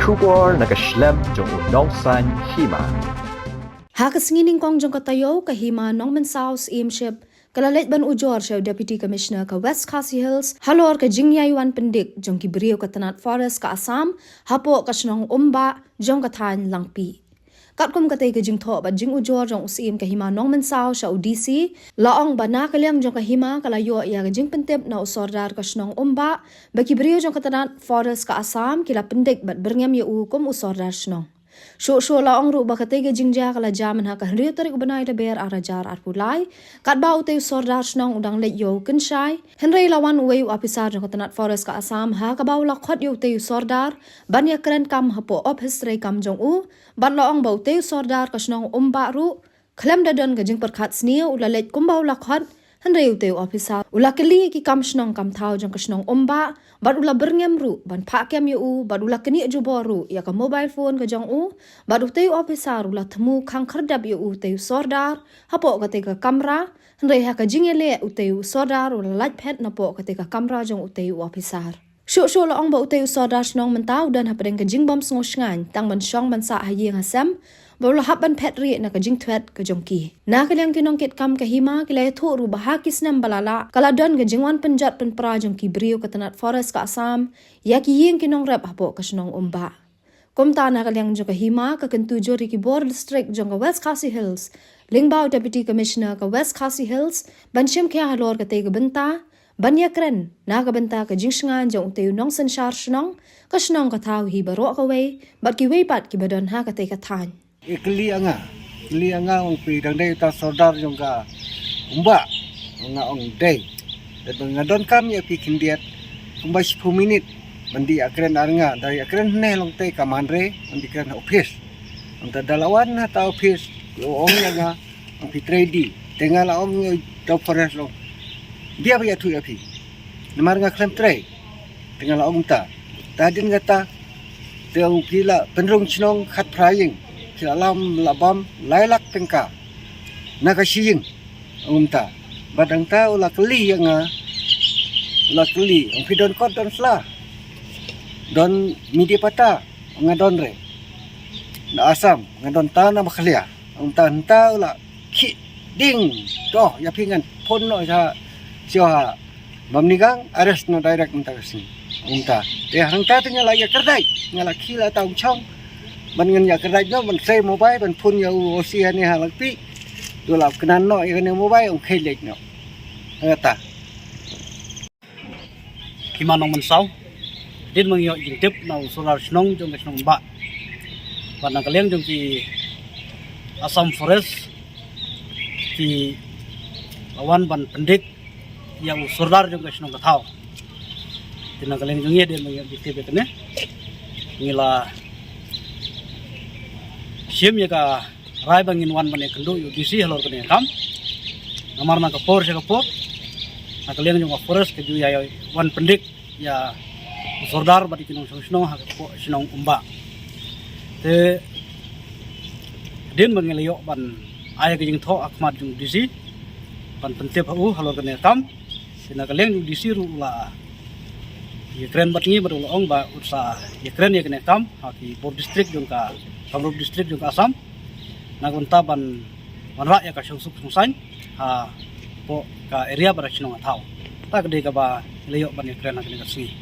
Shubor nakaslem jong unongsan hima. Hakasngining kong jong katayo kahima nong South Aimship kalalit ban ujor siya Deputy Commissioner ka West Khasi Hills halor ka jingyaywan pendik jong kibriyo ka Tanat Forest ka Assam hapo ka snong umba jong kathan langpi. Katkum katay ka jing tho ba jing ujor jong usim kahima nong South siya UDC laong ba nakaliam jong kahima kalayo ya ka jing pentip na usordar ka snong umba ba kibriyo jong ka Tanat Forest ka Assam kila pendik bat berngam ya kum usordar snong. Sho laong ru ba katay ka jingja kala jaman ha ka henry tarik banay da ber arajar arpulay kat ba utay sordar snong udang let yo kensyai henry lawan uway apisar jong Tanat Forest ka Assam ha ka ba lakot yo utay sordar banya kren kam hapo op history kam jong ban laong ba utay sordar ka snong umba ru klem da don ka jing perkhat snia ulalet kumba lakot henry utay apisar ulakeli ki kam snong kam thau jong ka snong umba ban ula berngem ru ban pakem yo ban ula keni juboru ya ka mobile phone ka jong ban utay officer ula themu khang khardap yo utay sordar hapo ka te ka kamera henry ha ka jingele utay sordar ula light pet na po ka te ka kamera jong utay officer sho laong ba utay sordar snong mentau dan ha padeng ka jingbom sngan tang ban shong ban sa hayeng hasam Baula haban petri na ka jing twet ka jongki. Na kalyang kinong kit kam kahima kilay thuru bahakis nam balala kaladon ka jingwan penjat pen pra jongki brio ka Tanat Forest ka Assam yaki ying kinong rep hapo ka snong umba. Kumta na kalyang jong kahima ka kentujo riki Bor District jong ka West Khasi Hills. Lingbao Deputy Commissioner ka West Khasi Hills banshim kaya halor ka tay ka benta banya kren na ka benta ka jingsngan jong utayo nong sensyar snong ka snong ka tau hi baro ka way bat ki way pat ki badon ha ka tay ka tan. Ikli anga ong pi dang dei ta sordar jong ka umba nga ong dei dan ngadon kam ya pi kindiat kumba 10 minit mandi akren arnga dari akren ne long tei kamanre mandi kren office ong ta dalawan na ta office ong nga ong pi trade tengal ong ta forest long dia ya tu ya pi namar nga klem trade tengal ong ta tadin ngata teong kila penrung chnong khat praying kila lam labam lailak tengka nakasiying umta badang ta ula keli nga ula keli ang pidon kot don sla don midi pata nga don re na Asam nga don ta na maklia ang ta ula ki ding to ya pingan pon no sa siya mamnigang arrest no direct umta kasi umta te hang ta tinggal lagi kerdai ngala kila taung chong ban ngan ya kedai no ban say mobile ban phun ya osia ni halakpi tu lap kenan no ya ne mobile ong khelek no ngata kimanong mansaw din mangyo jintip na solar snong jong ka snong ba ban nakaleng jong ki Assam Forest ki awan ban pendik yang solar jong ka snong ka thau din nakaleng jong ye din mangyo jintip ne ngila sim ya ka rai bangin wan bane kendu UDC halor kene kam namar na kapor sa kapor nakaliang yung forest ke ju ya wan pendik ya sordar badi kinong snong ha ko snong umba te din mangelayo ban aya ke jing tho akmat jung UDC ban pentip halor kene kam nakaliang yung UDC ru la ye kren bat ngi badul ong ba utsa ye kren ye kene kam ha ki Bor District jung ka Kamrup District juga Assam nagunta ban ra ya ka sungsuk sungsan ha po ka area bara chinong athau ta gede ka ba leyo ban kren na kene kasi